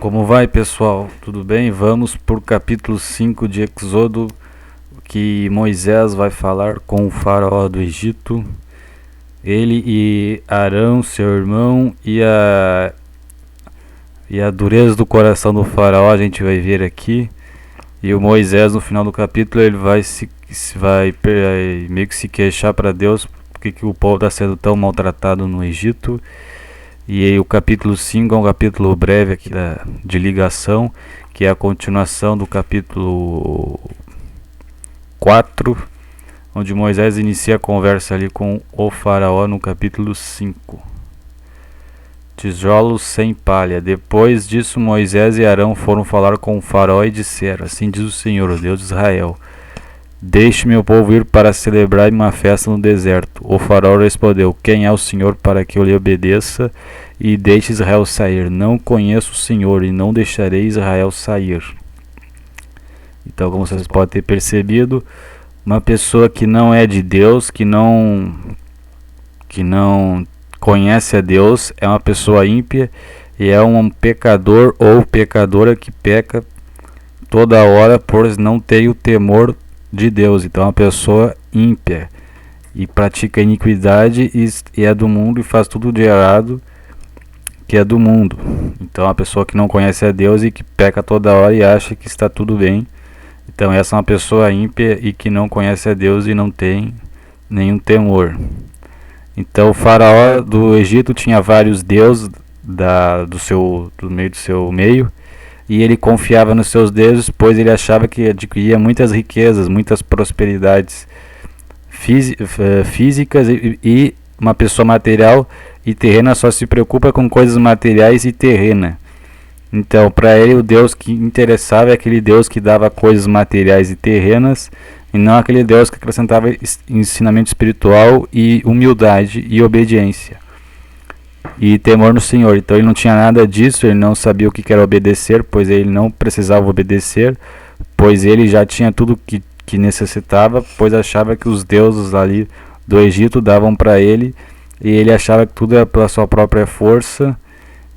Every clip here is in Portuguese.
Como vai, pessoal? Tudo bem? Vamos por capítulo 5 de Êxodo, que Moisés vai falar com o faraó do Egito. Ele e Arão, seu irmão, e a dureza do coração do faraó a gente vai ver aqui. E o Moisés, no final do capítulo, ele vai meio que se queixar para Deus porque que o povo está sendo tão maltratado no Egito. E aí, o capítulo 5 é um capítulo breve aqui de ligação, que é a continuação do capítulo 4, onde Moisés inicia a conversa ali com o faraó no capítulo 5. Tijolos sem palha. Depois disso, Moisés e Arão foram falar com o faraó e disseram: Assim diz o Senhor, o Deus de Israel: Deixe meu povo ir para celebrar uma festa no deserto. O faraó respondeu: Quem é o Senhor para que eu lhe obedeça e deixe Israel sair? Não conheço o Senhor e não deixarei Israel sair. Então, como vocês podem ter percebido, uma pessoa que não é de Deus, que não conhece a Deus, é uma pessoa ímpia e é um pecador ou pecadora que peca toda hora por não ter o temor de Deus. Então é uma pessoa ímpia e pratica iniquidade e é do mundo e faz tudo de errado que é do mundo. Então é uma pessoa que não conhece a Deus e que peca toda hora e acha que está tudo bem. Então essa é uma pessoa ímpia e que não conhece a Deus e não tem nenhum temor. Então o faraó do Egito tinha vários deuses do meio, e ele confiava nos seus deuses, pois ele achava que adquiria muitas riquezas, muitas prosperidades físicas, e uma pessoa material e terrena só se preocupa com coisas materiais e terrena. Então, para ele, o Deus que interessava é aquele Deus que dava coisas materiais e terrenas, e não aquele Deus que acrescentava ensinamento espiritual e humildade e obediência e temor no Senhor. Então ele não tinha nada disso, ele não sabia o que era obedecer, pois ele não precisava obedecer, pois ele já tinha tudo que necessitava, pois achava que os deuses ali do Egito davam para ele, e ele achava que tudo era pela sua própria força,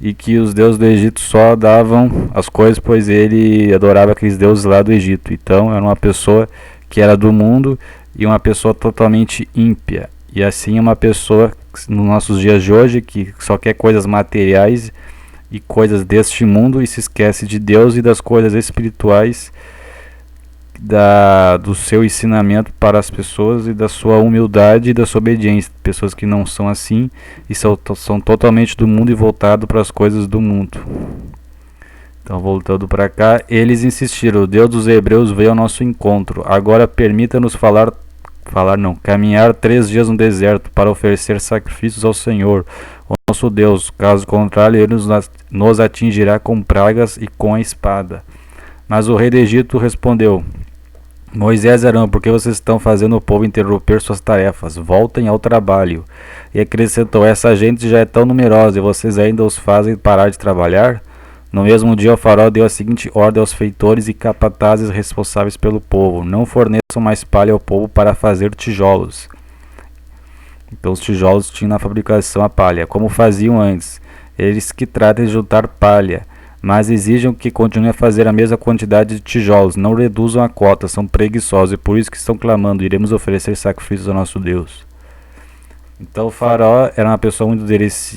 e que os deuses do Egito só davam as coisas, pois ele adorava aqueles deuses lá do Egito. Então era uma pessoa que era do mundo e uma pessoa totalmente ímpia. E assim uma pessoa nos nossos dias de hoje que só quer coisas materiais e coisas deste mundo e se esquece de Deus e das coisas espirituais, do seu ensinamento para as pessoas e da sua humildade e da sua obediência. Pessoas que não são assim e são totalmente do mundo e voltados para as coisas do mundo. Então, voltando para cá, eles insistiram: o Deus dos Hebreus veio ao nosso encontro. Agora permita-nos caminhar 3 dias no deserto para oferecer sacrifícios ao Senhor, o nosso Deus. Caso contrário, ele nos atingirá com pragas e com a espada. Mas o rei do Egito respondeu: Moisés e Arão, por que vocês estão fazendo o povo interromper suas tarefas? Voltem ao trabalho. E acrescentou: essa gente já é tão numerosa e vocês ainda os fazem parar de trabalhar? No mesmo dia, o faraó deu a seguinte ordem aos feitores e capatazes responsáveis pelo povo: não forneçam mais palha ao povo para fazer tijolos. Então os tijolos tinham na fabricação a palha, como faziam antes. Eles que tratem de juntar palha, mas exijam que continuem a fazer a mesma quantidade de tijolos. Não reduzam a cota, são preguiçosos e por isso que estão clamando: iremos oferecer sacrifícios ao nosso Deus. Então o faraó era uma pessoa muito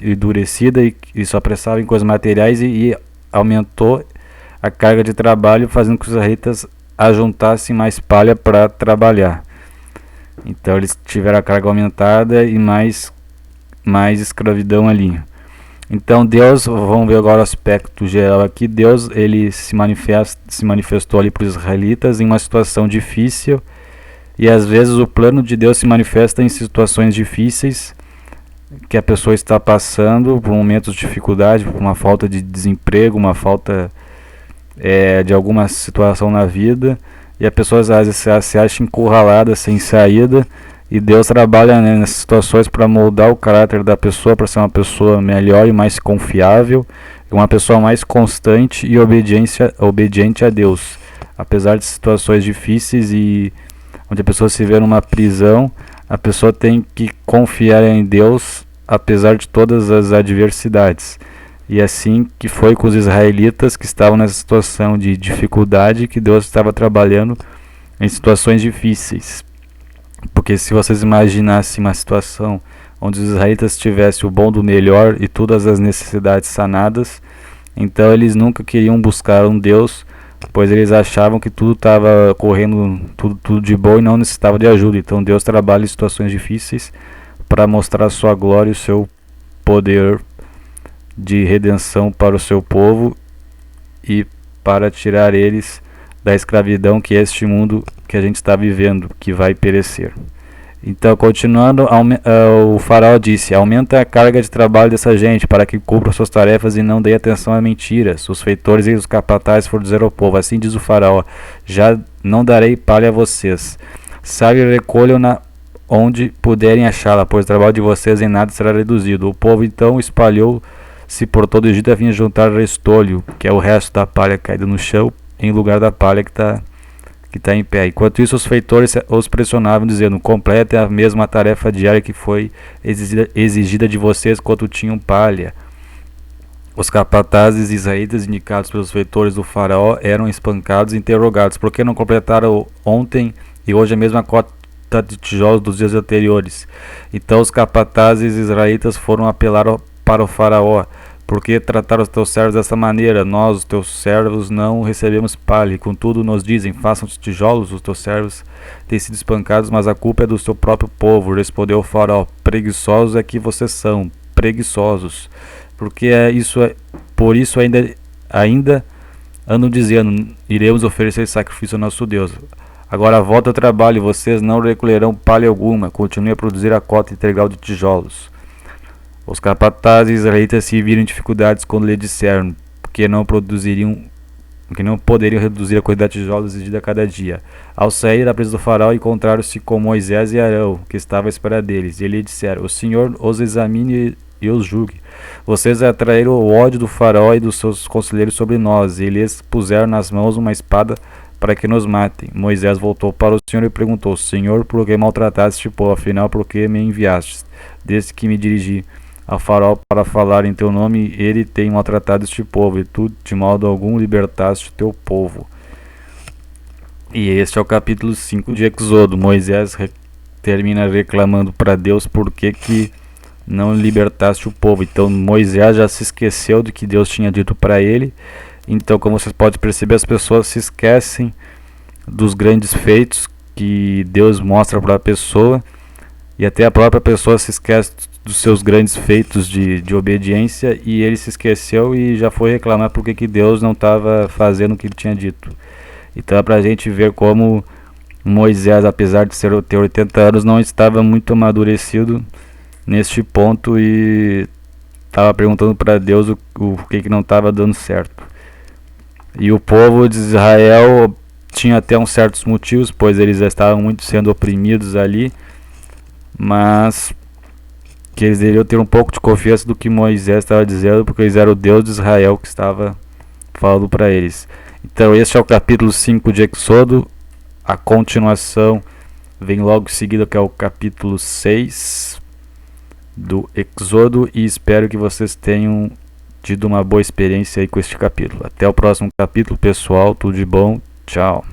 endurecida e só prestava em coisas materiais e aumentou a carga de trabalho, fazendo com que os israelitas ajuntassem mais palha para trabalhar. Então eles tiveram a carga aumentada e mais escravidão ali. Então Deus, vamos ver agora o aspecto geral aqui. Deus, ele se manifestou ali para os israelitas em uma situação difícil, e às vezes o plano de Deus se manifesta em situações difíceis que a pessoa está passando por momentos de dificuldade, por uma falta de desemprego, uma falta de alguma situação na vida, e a pessoa às vezes se acha encurralada, sem saída, e Deus trabalha nessas situações para moldar o caráter da pessoa, para ser uma pessoa melhor e mais confiável, uma pessoa mais constante e obediente a Deus. Apesar de situações difíceis e onde a pessoa se vê numa prisão, a pessoa tem que confiar em Deus apesar de todas as adversidades. E assim que foi com os israelitas que estavam nessa situação de dificuldade, que Deus estava trabalhando em situações difíceis. Porque se vocês imaginassem uma situação onde os israelitas tivessem o bom do melhor e todas as necessidades sanadas, então eles nunca queriam buscar um Deus, pois eles achavam que tudo estava correndo tudo de bom e não necessitava de ajuda. Então Deus trabalha em situações difíceis para mostrar a sua glória e o seu poder de redenção para o seu povo e para tirar eles da escravidão que é este mundo que a gente está vivendo, que vai perecer. Então, continuando, o faraó disse: aumenta a carga de trabalho dessa gente, para que cumpra suas tarefas e não dê atenção a mentiras. Os feitores e os capatazes foram dizer ao povo: assim diz o faraó, já não darei palha a vocês. Sabe, recolham-na onde puderem achá-la, pois o trabalho de vocês em nada será reduzido. O povo então espalhou-se por todo o Egito a fim de juntar restolho, que é o resto da palha caída no chão, em lugar da palha que está em pé. Enquanto isso, os feitores os pressionavam, dizendo: completem a mesma tarefa diária que foi exigida de vocês quando tinham palha. Os capatazes israelitas indicados pelos feitores do faraó eram espancados e interrogados: por que não completaram ontem e hoje a mesma cota de tijolos dos dias anteriores? Então os capatazes israelitas foram apelar para o faraó: por que tratar os teus servos dessa maneira? Nós, os teus servos, não recebemos palha. Contudo, nos dizem: façam os tijolos. Os teus servos têm sido espancados, mas a culpa é do seu próprio povo. Respondeu o faraó: preguiçosos é que vocês são, preguiçosos. Porque por isso ainda andam dizendo: iremos oferecer sacrifício ao nosso Deus. Agora volta ao trabalho, vocês não recolherão palha alguma. Continue a produzir a cota integral de tijolos. Os capatazes israelitas se viram em dificuldades quando lhe disseram que não poderiam reduzir a quantidade de tijolos exigida a cada dia. Ao sair da presença do faraó, encontraram-se com Moisés e Arão, que estavam à espera deles. E lhe disseram: o Senhor os examine e os julgue. Vocês atraíram o ódio do faraó e dos seus conselheiros sobre nós, e lhes puseram nas mãos uma espada para que nos matem. Moisés voltou para o Senhor e perguntou: Senhor, por que maltrataste este povo? Afinal, por que me enviastes? Desde que me dirigi ao faraó para falar em teu nome, ele tem maltratado este povo, e tu de modo algum libertaste o teu povo. E este é o capítulo 5 de Êxodo. Moisés termina reclamando para Deus por que não libertaste o povo. Então Moisés já se esqueceu do que Deus tinha dito para ele. Então, como vocês podem perceber, as pessoas se esquecem dos grandes feitos que Deus mostra para a pessoa, e até a própria pessoa se esquece dos seus grandes feitos de obediência, e ele se esqueceu e já foi reclamar porque que Deus não estava fazendo o que ele tinha dito. Então é para a gente ver como Moisés, apesar de ter 80 anos, não estava muito amadurecido neste ponto e estava perguntando para Deus o que não estava dando certo. E o povo de Israel tinha até uns certos motivos, pois eles já estavam muito sendo oprimidos ali, mas que eles deveriam ter um pouco de confiança do que Moisés estava dizendo, porque eles eram o Deus de Israel que estava falando para eles. Então este é o capítulo 5 de Êxodo. A continuação vem logo em seguida, que é o capítulo 6 do Êxodo, e espero que vocês tenham tido uma boa experiência aí com este capítulo. Até o próximo capítulo, pessoal. Tudo de bom. Tchau.